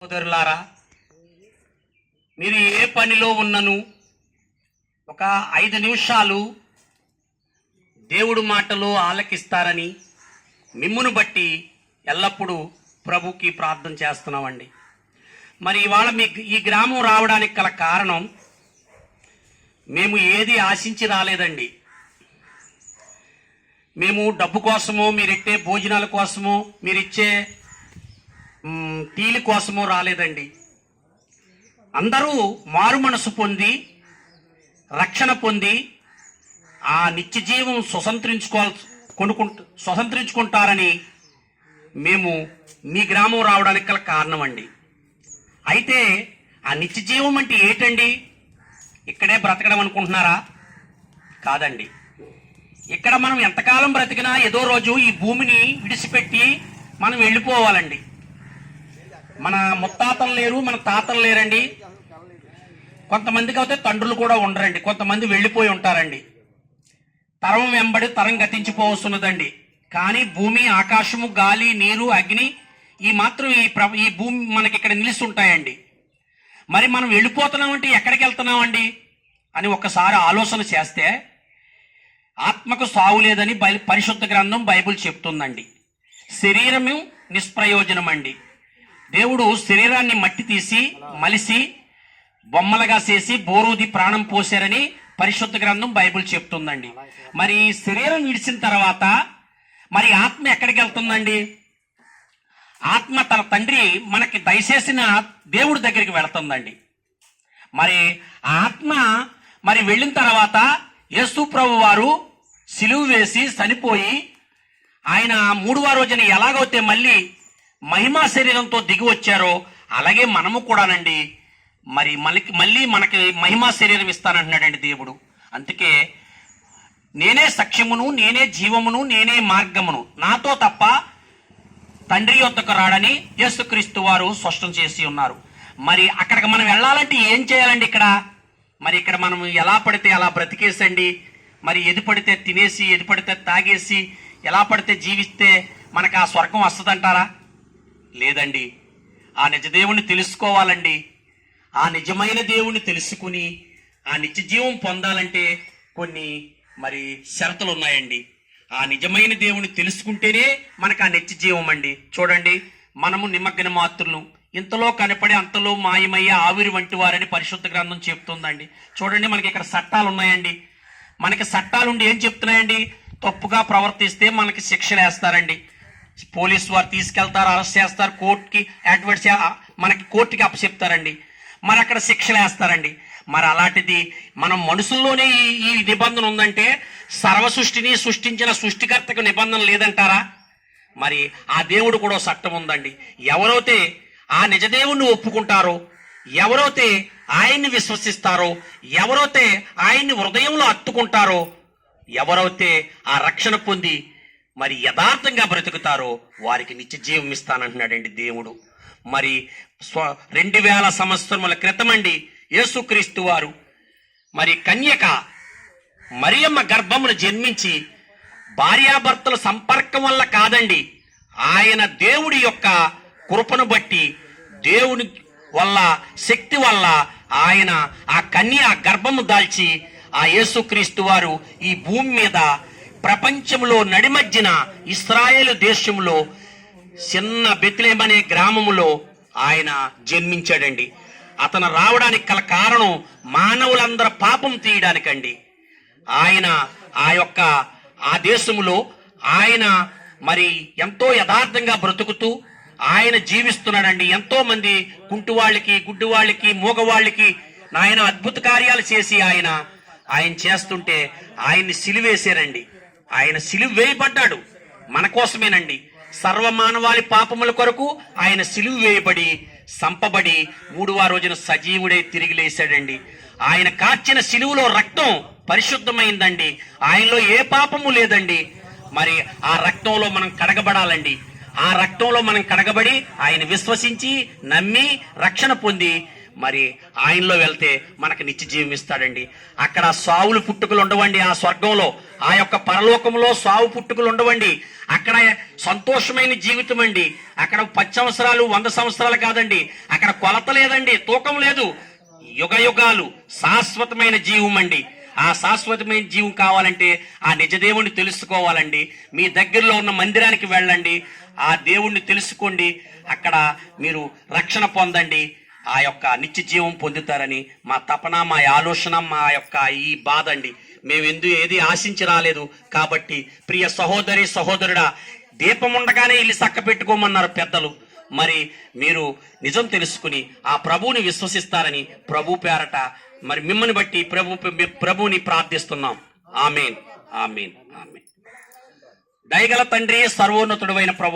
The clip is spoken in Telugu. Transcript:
సోదరులారా, మీరు ఏ పనిలో ఉన్నను ఒక 5 నిమిషాలు దేవుడు మాటలు ఆలకిస్తారని మిమ్మును బట్టి ఎల్లప్పుడూ ప్రభుకి ప్రార్థన చేస్తున్నామండి. మరి ఇవాళ ఈ గ్రామం రావడానికి గల కారణం, మేము ఏది ఆశించి రాలేదండి. మేము డబ్బు కోసమో, మీరిట్టే భోజనాల కోసమో, మీరిచ్చే టీల కోసమో రాలేదండి. అందరూ మారు మనసు పొంది, రక్షణ పొంది, ఆ నిత్య జీవం స్వతంత్రించుకుంటారని మేము మీ గ్రామం రావడానికి గల కారణం అండి. అయితే ఆ నిత్య జీవం అంటే ఏంటండి? ఇక్కడే బ్రతకడం అనుకుంటున్నారా? కాదండి. ఇక్కడ మనం ఎంతకాలం బ్రతికినా ఏదో రోజు ఈ భూమిని విడిచిపెట్టి మనం వెళ్ళిపోవాలండి. మన ముత్తాతలు లేరు, మన తాతలు లేరండి. కొంతమందికి అయితే తండ్రులు కూడా ఉండరండి. కొంతమంది వెళ్ళిపోయి ఉంటారండి. తరం వెంబడి తరం గతించిపోవస్తున్నదండి. కానీ భూమి, ఆకాశము, గాలి, నీరు, అగ్ని ఈ మాత్రం ఈ భూమి మనకి ఇక్కడ నిలిచి ఉంటాయండి. మరి మనం వెళ్ళిపోతున్నామంటే ఎక్కడికి వెళ్తున్నామండి అని ఒక్కసారి ఆలోచన చేస్తే, ఆత్మకు సావు లేదని పరిశుద్ధ గ్రంథం బైబిల్ చెప్తుందండి. శరీరము నిష్ప్రయోజనం అండి. దేవుడు శరీరాన్ని మట్టి తీసి మలిసి బొమ్మలుగా చేసి బోరూది ప్రాణం పోశారని పరిశుద్ధ గ్రంథం బైబిల్ చెప్తుందండి. మరి శరీరం విడిచిన తర్వాత మరి ఆత్మ ఎక్కడికి వెళ్తుందండి? ఆత్మ తన తండ్రి మనకి దయచేసిన దేవుడి దగ్గరికి వెళుతుందండి. మరి ఆత్మ మరి వెళ్ళిన తర్వాత యేసు ప్రభు వారు సిలువ వేసి చనిపోయి, ఆయన 3వ రోజున ఎలాగైతే మళ్ళీ మహిమా శరీరంతో దిగి వచ్చారో, అలాగే మనము కూడానండి మరి మళ్ళీ మనకి మహిమా శరీరం ఇస్తానంటున్నాడండి దేవుడు. అందుకే నేనే సత్యమును, నేనే జీవమును, నేనే మార్గమును, నాతో తప్ప తండ్రి యొద్దకు రాడని యేసుక్రీస్తు వారు స్పష్టం చేసి ఉన్నారు. మరి అక్కడికి మనం వెళ్ళాలంటే ఏం చేయాలండి? ఇక్కడ మనం ఎలా పడితే అలా బ్రతికేసండి, మరి ఎది పడితే తినేసి, ఎది పడితే తాగేసి, ఎలా పడితే జీవిస్తే మనకు ఆ స్వర్గం వస్తుందంటారా? లేదండి. ఆ నిజదేవుని తెలుసుకోవాలండి. ఆ నిజమైన దేవుణ్ణి తెలుసుకుని ఆ నిత్య జీవం పొందాలంటే కొన్ని మరి షరతులు ఉన్నాయండి. ఆ నిజమైన దేవుని తెలుసుకుంటేనే మనకు ఆ నిత్య జీవం అండి. చూడండి, మనము నిమగ్న మాత్రులు, ఇంతలో కనపడి అంతలో మాయమయ్యే ఆవిరి వంటి వారని పరిశుద్ధ గ్రంథం చెప్తుందండి. చూడండి, మనకి ఇక్కడ చట్టాలు ఉన్నాయండి. మనకి చట్టాలుండి ఏం చెప్తున్నాయండి? తప్పుగా ప్రవర్తిస్తే మనకి శిక్షలు వేస్తారండి. పోలీసు వారు తీసుకెళ్తారు, అరెస్ట్ చేస్తారు, కోర్టుకి అడ్వర్ట్ మనకి కోర్టుకి అప్పచెప్తారండి. మరి అక్కడ శిక్షలు వేస్తారండి. మరి అలాంటిది మనం మనుషుల్లోనే ఈ నిబంధన ఉందంటే, సర్వ సృష్టిని సృష్టించిన సృష్టికర్తకు నిబంధన లేదంటారా? మరి ఆ దేవుడు కూడా చట్టం ఉందండి. ఎవరైతే ఆ నిజదేవుణ్ణి ఒప్పుకుంటారో, ఎవరైతే ఆయన్ని విశ్వసిస్తారో, ఎవరైతే ఆయన్ని హృదయంలో హత్తుకుంటారో, ఎవరైతే ఆ రక్షణ పొంది మరి యథార్థంగా బ్రతుకుతారో వారికి నిత్య జీవం ఇస్తానంటున్నాడండి దేవుడు. మరి 2000 సంవత్సరముల క్రితం అండి యేసుక్రీస్తు వారు మరి కన్యక మరియమ్మ గర్భమును జన్మించి, భార్యాభర్తల సంపర్కం వల్ల కాదండి, ఆయన దేవుడి యొక్క కృపను బట్టి, దేవుని వల్ల, శక్తి వల్ల ఆయన ఆ కన్య గర్భము దాల్చి ఆ యేసుక్రీస్తు వారు ఈ భూమి మీద ప్రపంచంలో నడిమధ్యన ఇశ్రాయేలు దేశంలో చిన్న బెత్లెహేము అనే గ్రామములో ఆయన జన్మించాడండి. అతను రావడానికి గల కారణం మానవులందరి పాపం తీయడానికండి. ఆయన ఆ దేశములో ఆయన మరి ఎంతో యథార్థంగా బ్రతుకుతూ ఆయన జీవిస్తున్నాడండి. ఎంతో మంది కుంటి వాళ్ళకి, గుడ్డి వాళ్ళకి, మూగవాళ్ళకి ఆయన అద్భుత కార్యాలు చేసి ఆయన చేస్తుంటే ఆయన్ని సిలువేశారండి. ఆయన సిలువ వేయబడ్డాడు మన కోసమేనండి. సర్వమానవాళి పాపముల కొరకు ఆయన సిలువ వేయబడి, సంపబడి 3వ రోజున సజీవుడై తిరిగి లేశాడండి. ఆయన కార్చిన సిలువలో రక్తం పరిశుద్ధమైందండి. ఆయనలో ఏ పాపము లేదండి. మరి ఆ రక్తంలో మనం కడగబడాలండి. ఆ రక్తంలో మనం కడగబడి ఆయన విశ్వసించి, నమ్మి, రక్షణ పొంది మరి ఆయనలో వెళ్తే మనకు నిత్య జీవం ఇస్తాడండి. అక్కడ సావులు పుట్టుకలు ఉండవండి. ఆ స్వర్గంలో, ఆ యొక్క పరలోకంలో సావు పుట్టుకలు ఉండవండి. అక్కడ సంతోషమైన జీవితం అండి. అక్కడ 10 సంవత్సరాలు 100 సంవత్సరాలు కాదండి. అక్కడ కొలత లేదండి, తూకం లేదు. యుగ యుగాలు శాశ్వతమైన జీవం అండి. ఆ శాశ్వతమైన జీవం కావాలంటే ఆ నిజదేవుణ్ణి తెలుసుకోవాలండి. మీ దగ్గరలో ఉన్న మందిరానికి వెళ్ళండి, ఆ దేవుణ్ణి తెలుసుకోండి. అక్కడ మీరు రక్షణ పొందండి, ఆ యొక్క నిత్య జీవం పొందుతారని మా తపన, మా ఆలోచన, మా యొక్క ఈ బాధ అండి. మేము ఏది ఆశించి రాలేదు. కాబట్టి ప్రియ సహోదరి సహోదరుడా, దీపం ఉండగానే ఇల్లు చక్క పెట్టుకోమన్నారు పెద్దలు. మరి మీరు నిజం తెలుసుకుని ఆ ప్రభువుని విశ్వసిస్తారని ప్రభు పేరట మరి మిమ్మల్ని బట్టి ప్రభువుని ప్రార్థిస్తున్నాం. ఆమేన్, ఆమేన్, ఆమేన్. దయగల తండ్రి, సర్వోన్నతుడైన ప్రభు